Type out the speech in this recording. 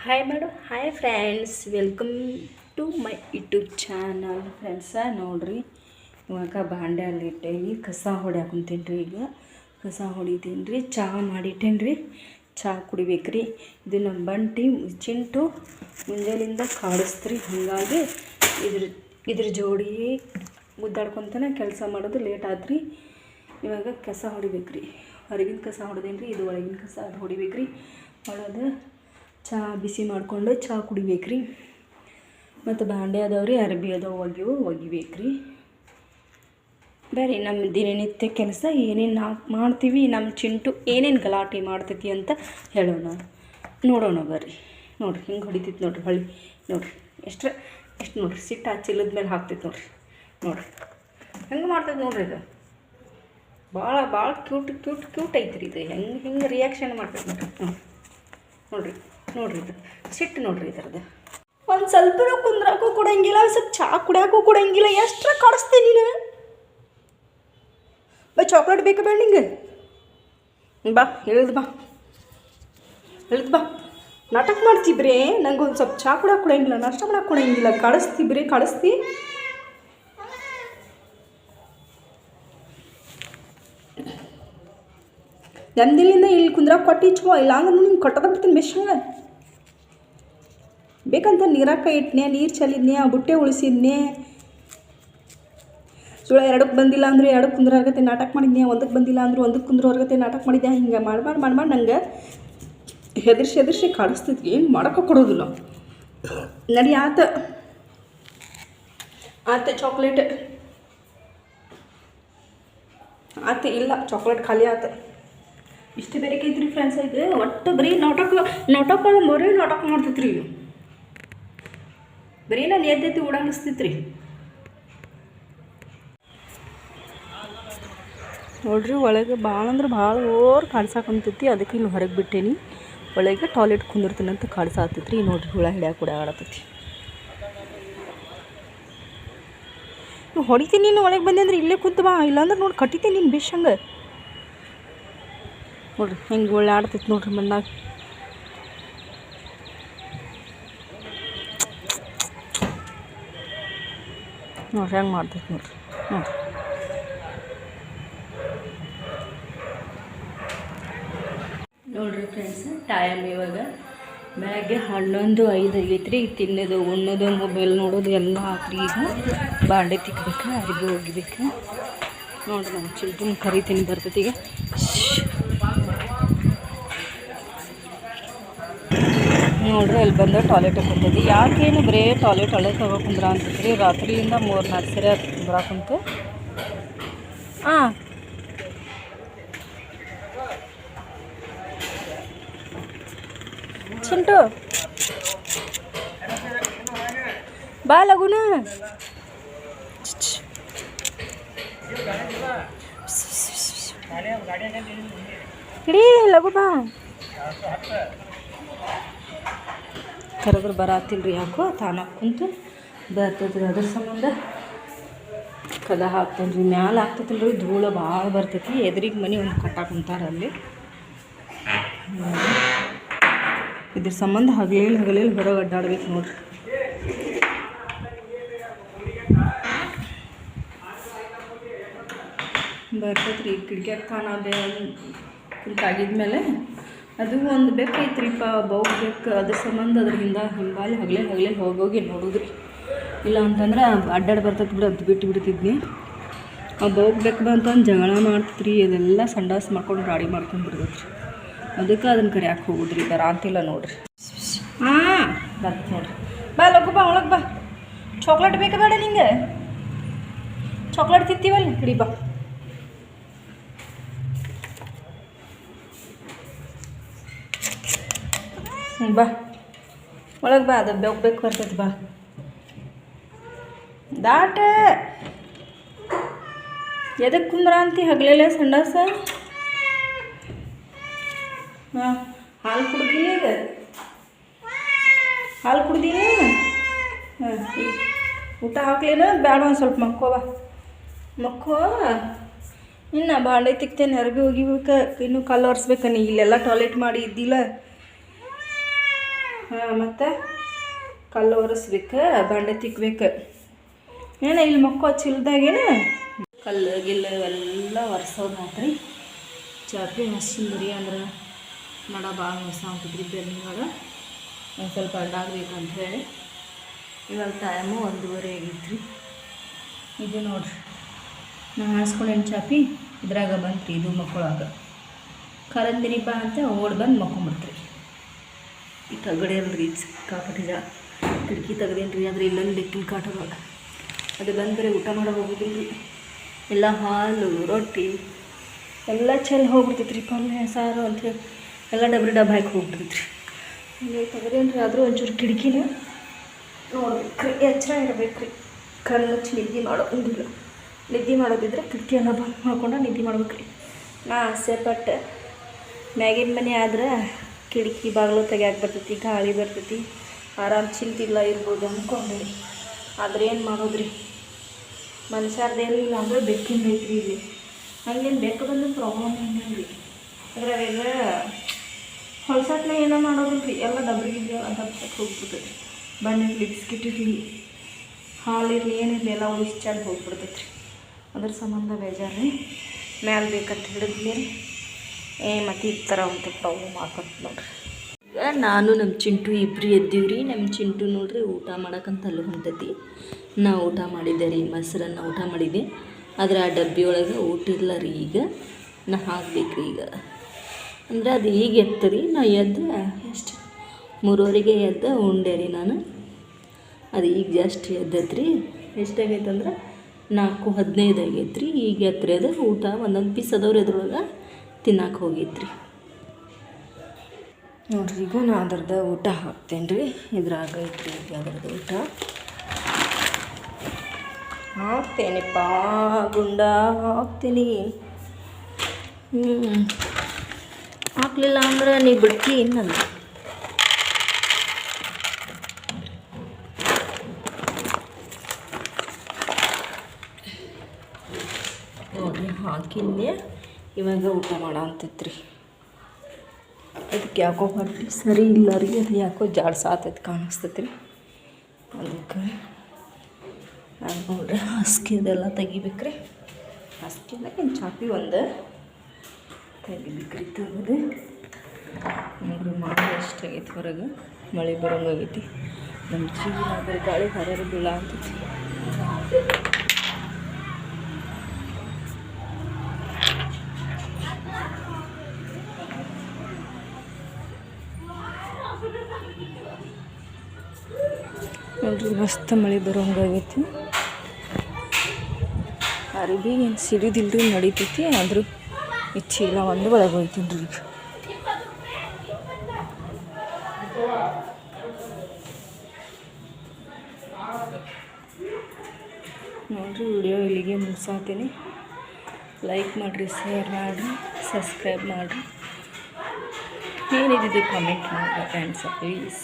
Hi ಮಾಡು. Hi friends, welcome to my YouTube channel. ನೋಡ್ರಿ, ಇವಾಗ ಬಾಂಡೆ ಅಲ್ಲಿಟ್ಟೇನಿ, ಕಸ ಹೊಡ್ಯಾಕುಂತೀನಿ ರೀ. ಈಗ ಕಸ ಹೊಡಿತೀನಿ ರೀ, ಚಹಾ ಮಾಡಿಟ್ಟೇನಿ ರೀ. ಚಹಾ ಕುಡಿಬೇಕ್ರಿ. ಇದು ನಮ್ಮ ಬಂಟಿ ಚಿಂಟು ಮುಂಜಾನಿಂದ ಕಾಡಿಸ್ತ್ರಿ. ಹಾಗಾಗಿ ಇದ್ರ ಜೋಡಿ ಮುದ್ದಾಡ್ಕೊತಾನೆ ಕೆಲಸ ಮಾಡೋದು ಲೇಟ್ ಆದ್ರಿ. ಇವಾಗ ಕಸ ಹೊಡಿಬೇಕ್ರಿ. ಹೊರಗಿನ ಕಸ ಹೊಡೆದೇನಿ ರೀ, ಇದು ಒಳಗಿನ ಕಸ ಅದು ಹೊಡಿಬೇಕ್ರಿ. ಹೊಡೆದು ಚಹಾ ಬಿಸಿ ಮಾಡಿಕೊಂಡು ಚಹಾ ಕುಡಿಬೇಕ್ರಿ. ಮತ್ತು ಬಾಂಡೆ ಅದಾವ್ರಿ, ಅರ್ಬಿ ಅದಾವ, ಒಗಿಬೇಕ್ರಿ. ಬೇರೆ ನಮ್ಮ ದಿನನಿತ್ಯ ಕೆಲಸ ಏನೇನು ನಾವು ಮಾಡ್ತೀವಿ, ನಮ್ಮ ಚಿಂಟು ಏನೇನು ಗಲಾಟೆ ಮಾಡ್ತೈತಿ ಅಂತ ಹೇಳೋಣ, ನೋಡೋಣ ಬರ್ರಿ. ನೋಡಿರಿ ಹಿಂಗೆ ಹೊಡಿತೈತಿ ನೋಡಿರಿ ಹೊಳ್ಳಿ. ನೋಡಿರಿ ಎಷ್ಟು ನೋಡಿರಿ, ಸಿಟ್ಟು ಆ ಚಿಲ್ಲದ ಮೇಲೆ ಹಾಕ್ತೈತಿ ನೋಡಿರಿ. ನೋಡಿರಿ ಹೆಂಗೆ ಮಾಡ್ತೈತಿ ನೋಡಿರಿ. ಇದು ಭಾಳ ಕ್ಯೂಟ್ ಐತ್ರಿ. ಇದು ಹೆಂಗೆ ರಿಯಾಕ್ಷನ್ ಮಾಡ್ತೈತಿ ನೋಡಿರಿ. ನೋಡಿರಿ ಇದು ಸಿಟ್ಟು ನೋಡಿರಿ. ಇದರದ್ದು ಒಂದು ಸ್ವಲ್ಪ ಕುಂದ್ರಾಕೂ ಕೊಡಂಗಿಲ್ಲ, ಸ್ವಲ್ಪ ಚಹಾ ಕುಡಿಯೋಕ್ಕೂ ಕೊಡಂಗಿಲ್ಲ. ಎಷ್ಟರ ಕಾಡಿಸ್ತೀನಿ ನೀನು. ಚಾಕ್ಲೇಟ್ ಬೇಕಾ ಬೇಡ ನಿಂಗೆ? ಬಾ ಇಳಿದು ಬಾ. ನಾಟಕ ಮಾಡ್ತಿಬ್ರಿ. ನಂಗೆ ಒಂದು ಸ್ವಲ್ಪ ಚಹಾ ಕುಡಿಯೋಕೆ ಕೊಡಂಗಿಲ್ಲ, ನಾಷ್ಟ ಮಾಡೋಕೆ ಕೊಡಂಗಿಲ್ಲ. ಕಾಡಿಸ್ತಿ. ನಮ್ದಿಲ್ಲಿಂದ ಇಲ್ಲಿ ಕುಂದ್ರಾಕ ಕೊಟ್ಟು ಚಲೋ, ಇಲ್ಲ ಅಂದ್ರೆ ನಿಮ್ಗೆ ಕೊಟ್ಟದ ಬಿಡ್ತೀನಿ ಬೆಶಂಗೆ. ಬೇಕಂತ ನೀರಾಕ ಇಟ್ಟನೆ, ನೀರು ಚಲಿದ್ನೆ, ಆ ಬುಟ್ಟೆ ಉಳಿಸಿದ್ನೆ. ಸುಳ 2ಕ್ಕೆ ಬಂದಿಲ್ಲ ಅಂದರೆ 2ಕ್ಕೆ ಕುಂದ್ರಾಗತ್ತೆ ನಾಟಕ ಮಾಡಿದ್ನೆ, 1ಕ್ಕೆ ಬಂದಿಲ್ಲ ಅಂದ್ರೆ 1ಕ್ಕೆ ಕುಂದ್ರೋರ್ಗತ್ತೆ ನಾಟಕ ಮಾಡಿದ್ದೆ. ಹಿಂಗೆ ಮಾಡ್ಬಾರ್ದು ನಂಗೆ ಹೆದರ್ಸಿ ಕಾಡಿಸ್ತೈತಿ. ಏನು ಮಾಡೋಕೆ ಕೊಡೋದಿಲ್ಲ. ನಡಿ ಆತ ಚಾಕ್ಲೇಟ್ ಆತ ಇಲ್ಲ, ಚಾಕ್ಲೇಟ್ ಖಾಲಿ ಆತ. ಇಷ್ಟು ಬೇರೆಕೈತ್ರಿ ಫ್ರೆಂಡ್ಸ್. ಇದು ಒಟ್ಟು ಬರೀ ನಾಟಕ ಮಾಡ್ತೈತ್ರಿ. ಇದು ಬರೀ ನಾನು ಎದ್ದೈತಿ ಓಡಾಡಿಸ್ತೈತ್ರಿ. ನೋಡ್ರಿ, ಒಳಗೆ ಭಾಳ ಅಂದ್ರೆ ಭಾಳ ಓವರ್ ಕಾಡ್ಸಾಕಂತೈತಿ. ಅದಕ್ಕೆ ಇಲ್ಲಿ ಹೊರಗೆ ಬಿಟ್ಟೇನಿ. ಒಳಗೆ ಟಾಯ್ಲೆಟ್ ಕುಂದಿರ್ತೀನಂತ ಕಾಡ್ಸಾತೈತ್ರಿ. ನೋಡ್ರಿ, ಹುಳ ಹಿಡ್ಯಾಕ ಕೂಡ ಆಡತೈತಿ. ನೀವು ಹೊಡಿತೀನಿ. ನೀನು ಒಳಗೆ ಬಂದೆ ಅಂದ್ರೆ ಇಲ್ಲೇ ಕುಂತು ಬಾ, ಇಲ್ಲಾಂದ್ರೆ ನೋಡಿ ಕಟ್ಟಿತೀನಿ ನೀನು ಬೇಷಂಗೆ. ನೋಡ್ರಿ ಹೆಂಗೆ ಒಳ್ಳೆ ಆಡ್ತೈತಿ ನೋಡ್ರಿ ಮಣ್ಣಾಗ. ನೋಡ್ರಿ ಹೆಂಗೆ ಮಾಡ್ತೈತಿ ನೋಡ್ರಿ ಫ್ರೆಂಡ್ಸ್. ಟೈಮ್ ಇವಾಗ ಬೆಳಗ್ಗೆ 11:05 ಆಗೈತ್ರಿ. ತಿನ್ನೋದು, ಉಣ್ಣೋದು, ಮೊಬೈಲ್ ನೋಡೋದು ಎಲ್ಲ ಆತ್ರಿ. ಈಗ ಬಾಂಡೆ ತಿಕ್ಬೇಕು, ಅರ್ಬಿ ಹೋಗಿಬೇಕು. ನೋಡ್ರಿ ನಾನು ಚಿಲ್ಡ್ರನ್ ಕರಿತೀನಿ, ಬರ್ತೈತಿ ಈಗ. ನೋಡ್ರಿ ಅಲ್ಲಿ ಬಂದು ಟಾಯ್ಲೆಟ್ ಕುಂತೈತಿ. ಯಾಕೇನು ಬರೇ ಟಾಯ್ಲೆಟ್ ಒಳಗೆ ತಗೋಕುಂದ್ರ ಅಂತೈತ್ರಿ. ರಾತ್ರಿಯಿಂದ 3-4 ಸರಿ ಬರಾಕುಂತು. ಚಿಂಟು ಬಾ ಲಗುನ. ಇಡೀ ಲಗು ಬಾ. ಕರೆದ್ರೆ ಬರಾತಿಲ್ರಿ, ಯಾಕೋ ತಾನ ಕುಂತು ಬರ್ತೈತ್ರಿ. ಅದ್ರ ಸಂಬಂಧ ಕದ ಹಾಕ್ತೇನೆ ರೀ. ಮ್ಯಾಲೆ ಹಾಕ್ತೈತಿಲ್ರಿ, ಧೂಳು ಭಾಳ ಬರ್ತೈತಿ. ಎದುರಿಗೆ ಮನೆ ಒಂದು ಕಟ್ಟಾಕ ಕುಂತಾರ ಅಲ್ಲಿ. ಇದ್ರ ಸಂಬಂಧ ಹಗಲೇಲಿ ಹೊರಗೆ ಅಡ್ಡಾಡ್ಬೇಕು ನೋಡ್ರಿ. ಬರ್ತೈತ್ರಿ. ಕಿಡಿಕ್ಯಾಗ ತಾನ ಕುಂತಾಗಿದ್ಮೇಲೆ ಅದು ಒಂದು ಬೇಕೈತ್ರಿಪ್ಪ, ಬೌಕ್ ಬೇಕು. ಅದ್ರ ಸಂಬಂಧ ಅದ್ರ ಹಿಂಬಾಲಿ ಹಗಲೇ ಹೋಗೋಗಿ ನೋಡೋದ್ರಿ. ಇಲ್ಲ ಅಂತಂದ್ರೆ ಅಡ್ಡಾಡಿ ಬರ್ತೈತಿ ಬಿಡು ಅಂತ ಬಿಟ್ಟಿದ್ನಿ. ಆ ಬೌಕ್ ಬೇಕು ಅಂತಂದು ಜಗಳ ಮಾಡ್ತಿದ್ರಿ. ಅದೆಲ್ಲ ಸಂಡಾಸ್ ಮಾಡ್ಕೊಂಡು ಗಾಡಿ ಮಾಡ್ಕೊಂಡು ಬಿಡ್ತೈತ್ರಿ. ಅದಕ್ಕೆ ಅದನ್ನು ಕರಿಯಾಕೆ ಹೋಗುದ್ರಿ. ಬರಾಂತಿಲ್ಲ ನೋಡ್ರಿ. ಬರ್ತ ನೋಡ್ರಿ. ಬಾ ಲಗು ಬಾ, ಒಳಗೆ ಬಾ. ಚಾಕ್ಲೇಟ್ ಬೇಕಾ ಬೇಡ ನಿಂಗೆ? ಚಾಕ್ಲೇಟ್ ತಿಂತೀವಲ್ಲ, ಹಿಡಿ ಬಾ. ಬಾ ಒಳಗೆ ಬಾ. ಅದು ಬೇಕು ಬರ್ತೈತಿ. ಬಾ ದಾಟ. ಎದಕ್ಕೆ ಕುಂದ್ರ ಅಂತಿ ಹಗಲೆಲ್ಲ ಸಂಡಾಸ? ಹಾಲು ಕುಡ್ದೀನಿ. ಈಗ ಹಾಲು ಕುಡ್ದೀನಿ. ಊಟ ಹಾಕ್ಲೇನ ಬೇಡ? ಒಂದು ಸ್ವಲ್ಪ ಮಕ್ಕೋ. ಇನ್ನು ಬಾಂಡೆ ತಿಕ್ತೇನೆ, ಅರ್ಬಿ ಹೋಗಿಬೇಕು. ಇನ್ನೂ ಕಲ್ಲು ಒರೆಸ್ಬೇಕು. ನೀ ಇಲ್ಲೆಲ್ಲ ಟಾಯ್ಲೆಟ್ ಮಾಡಿ ಇದ್ದಿಲ್ಲ. ಹಾಂ ಮತ್ತು ಕಲ್ಲು ಒರೆಸ್ಬೇಕು, ಬಂಡೆ ತಿಕ್ಬೇಕು. ಇಲ್ಲಿ ಮಕ್ಕಳು ಚಿಲ್ದಾಗೇನು ಕಲ್ಲು ಗಿಲ್ಲು ಎಲ್ಲ ಒರೆಸೋದು ಮಾತ್ರ ಚಾಪಿ ಹಸಿಂದ್ರಿ ಅಂದ್ರೆ ನಡ ಭಾಳ ಹೊಸ ಆಗ್ತದ್ರಿ ಬೆನ್ನಿಗೆ. ಒಂದು ಸ್ವಲ್ಪ ಅಡ್ಡಾಗಬೇಕು ಅಂಥೇಳಿ ಇವಾಗ ಟೈಮು 1:30 ಆಗೈತ್ರಿ. ಇದು ನೋಡ್ರಿ ನಾ ಹಾಸ್ಕೊಂಡೇನು ಚಾಪಿ ಇದ್ರಾಗ ಬಂತ್ರಿ. ಇದು ಮಕ್ಕಳಾಗ ಕರಂದಿನಿ ಬಾ ಅಂತ ಓಡಿ ಬಂದು ಮಕ್ಕೊಂಬಿಡ್ತ್ರಿ. ಈ ತಗಡೆ ಅಲ್ರಿ ಸಿಕ್ಕಾಪಟ್ಟಿದ ಕಿಟಕಿ ತೆಗ್ದೇನು ರೀ. ಆದರೆ ಇಲ್ಲೊಂದು ಬೆಕ್ಕಿನ ಕಾಟದಾಗ ಅದು ಬಂದು ಬರೀ ಊಟ ಮಾಡೋಕೆ ಹೋಗೋದಿಲ್ಲ ರೀ. ಎಲ್ಲ ಹಾಲು ರೊಟ್ಟಿ ಎಲ್ಲ ಚೆಲ್ಲಿ ಹೋಗ್ಬಿಡ್ತೈತೆ ರೀ. ಪಲ್ಯ ಸಾರು ಅಂಥೇಳಿ ಎಲ್ಲ ಡಬ್ಬ ಹಾಕಿ ಹೋಗ್ಬಿಡ್ತೈತೆ ರೀ. ಹಂಗೆ ತೆಗ್ದೇನು ರೀ. ಆದರೂ ಒಂಚೂರು ಕಿಟಕಿನ ನೋಡ್ಬೇಕು ರೀ, ಎಚ್ಚರ ಇರಬೇಕು ರೀ. ಕಣ್ಣು ಮುಚ್ಚಿ ನಿದ್ದೆ ಮಾಡೋದಿಲ್ಲ. ನಿದ್ದೆ ಮಾಡೋದಿದ್ರೆ ಕಿಟಕಿಯೆಲ್ಲ ಬಂದ್ ಮಾಡ್ಕೊಂಡು ನಿದ್ದೆ ಮಾಡ್ಬೇಕು ರೀ. ನಾ ಆಸೆಪಟ್ಟು ಮ್ಯಾಗಿನ ಮನೆ ಆದ್ರೆ ಕಿಟಕಿ ಬಾಗಿಲು ತೆಗಿಯಾಕೆ ಬರ್ತೈತಿ, ಗಾಳಿ ಬರ್ತೈತಿ, ಆರಾಮ್ ಚಿಂತಿಲ್ಲ ಇರ್ಬೋದು ಅಂದ್ಕೊಂಡೆ ರೀ. ಆದ್ರೆ ಏನು ಮಾಡೋದ್ರಿ, ಮನುಷ್ಯರ್ದೇನು ಇಲ್ಲ ಅಂದ್ರೆ ಬೆಕ್ಕಿನ ಬೇಕ್ರಿ ಇಲ್ಲಿ. ಹಂಗೇನು ಬೆಕ್ಕು ಬಂದು ಪ್ರಾಬ್ಲಮ್ ಏನಿಲ್ಲ ರೀ. ಅದ್ರಾಗ ಹೊಲ್ಸಟ್ನ ಏನೋ ಮಾಡೋದಿಲ್ಲ ರೀ. ಎಲ್ಲ ಡಬ್ರಿಗೆ ದಬ್ಬಕ್ಕೆ ಹೋಗ್ಬಿಡ್ತೈತಿ. ಬಣ್ಣಿರಲಿ, ಬಿಸ್ಕಿಟ್ ಇರಲಿ, ಹಾಲಿರಲಿ, ಏನಿರಲಿ ಎಲ್ಲ ಉಳಿಸಿ ಚೆಂದ ಹೋಗ್ಬಿಡ್ತೈತೆ ರೀ. ಅದ್ರ ಸಂಬಂಧ ಬೇಜಾರು ರೀ. ಮ್ಯಾಲೆ ಬೇಕಂತ ಹಿಡಿದ್ಮೇಲೆ ಮತ್ತು ಈ ಥರ ಒಂದು ಪ್ರಾಬ್ಲಮ್ ಆಕತ್ ನೋಡ್ರಿ. ಈಗ ನಾನು ನಮ್ಮ ಚಿಂಟು ಇಬ್ಬರು ಎದ್ದೀವಿ ರೀ. ನಮ್ಮ ಚಿಂಟು ನೋಡ್ರಿ ಊಟ ಮಾಡೋಕ್ಕಂತ ಅಲ್ಲಿ ಹೊಂಟೈತಿ. ನಾ ಊಟ ಮಾಡಿದ್ದೆ ರೀ, ಮೊಸರನ್ನ ಊಟ ಮಾಡಿದ್ದೆ. ಆದರೆ ಆ ಡಬ್ಬಿ ಒಳಗೆ ಊಟ ಇಲ್ಲ ರೀ. ಈಗ ನಾ ಹಾಕ್ಬೇಕು ರೀ. ಈಗ ಅಂದರೆ ಅದು ಈಗ ಎತ್ತು ರೀ. ನಾ ಎದ್ದು ಎಷ್ಟು 3:30ಗೆ ಎದ್ದು ಉಂಡೆ ರೀ ನಾನು. ಅದು ಈಗ ಜಸ್ಟ್ ಎದ್ದೈತೆ ರೀ. ಎಷ್ಟಾಗೈತೆ ಅಂದ್ರೆ 4:15 ಆಗೈತೆ ರೀ. ಈಗ ಎತ್ತರಿ ಅದು ಊಟ ಒಂದೊಂದು ಪೀಸ್ ಅದಾವ್ರಿ. ಅದ್ರೊಳಗೆ ತಿನ್ನಕ್ಕೆ ಹೋಗೈತ್ರಿ ನೋಡ್ರಿ. ಈಗ ನಾ ಅದ್ರದ್ದು ಊಟ ಹಾಕ್ತೇನೆ ರೀ. ಇದ್ರಾಗ ಐತ್ರಿ ಈಗ ಅದ್ರದ್ದು ಊಟ ಹಾಕ್ತೇನೆಪ್ಪ. ಗುಂಡ ಹಾಕ್ತೀನಿ. ಹಾಕ್ಲಿಲ್ಲ ಅಂದ್ರೆ ನೀ ಬಿಡ್ತಿ ಇನ್ನಂದು. ನೋಡ್ರಿ ಹಾಕಿಂದೆ. ಇವಾಗ ಊಟ ಮಾಡೋ ಅಂತೈತ್ರಿ. ಅದಕ್ಕೆ ಯಾಕೋ ಹೊಟ್ಟೆ ಸರಿ ಇಲ್ಲ ರೀ. ಅದು ಯಾಕೋ ಜಾಡ್ಸಾತೈತೆ ಕಾಣಿಸ್ತೈತಿ ರೀ. ಅದಕ್ಕೆ ನಾನು ನೋಡ್ರಿ ಹಾಸಿಗೆ ಅದೆಲ್ಲ ತೆಗಿಬೇಕ್ರಿ. ಹಾಸಿಗೆದಾಗ ಏನು ಚಾಪಿ ಒಂದು ತೆಗಿಬೇಕ್ರಿ. ತೆಗೆದು ನೋಡ್ರಿ ಮಳೆ ಎಷ್ಟಾಗೈತಿ ಹೊರಗೆ. ಮಳೆ ಬರೋಂಗಾಗೈತಿ. ನಮ್ಮ ಚೀಲ ಗಾಳಿ ಹರಿಯರು ಬೀಳ ಅಂತೈತಿ. ನೋಡ್ರಿ ಮಸ್ತ್ ಮಳೆ ಬರೋಂಗಾಗೈತಿ. ಅರಿಬಿ ಏನು ಸಿಡಿದಿಲ್ರಿ, ನಡೀತೈತಿ. ಆದರೂ ಈ ಚೀಲ ಒಂದು ಒಳಗೆ ಹೋಗ್ತೀನಿ ರೀ. ಈಗ ನೋಡಿರಿ ವಿಡಿಯೋ ಇಲ್ಲಿಗೆ ಮುಗಿಸಾತೀನಿ. ಲೈಕ್ ಮಾಡಿರಿ, ಶೇರ್ ಮಾಡಿರಿ, ಸಬ್ಸ್ಕ್ರೈಬ್ ಮಾಡಿರಿ. ಏನಿದೆ ಕಾಮೆಂಟ್ ಮಾಡಿರಿ ಫ್ರೆಂಡ್ಸ್ ಪ್ಲೀಸ್.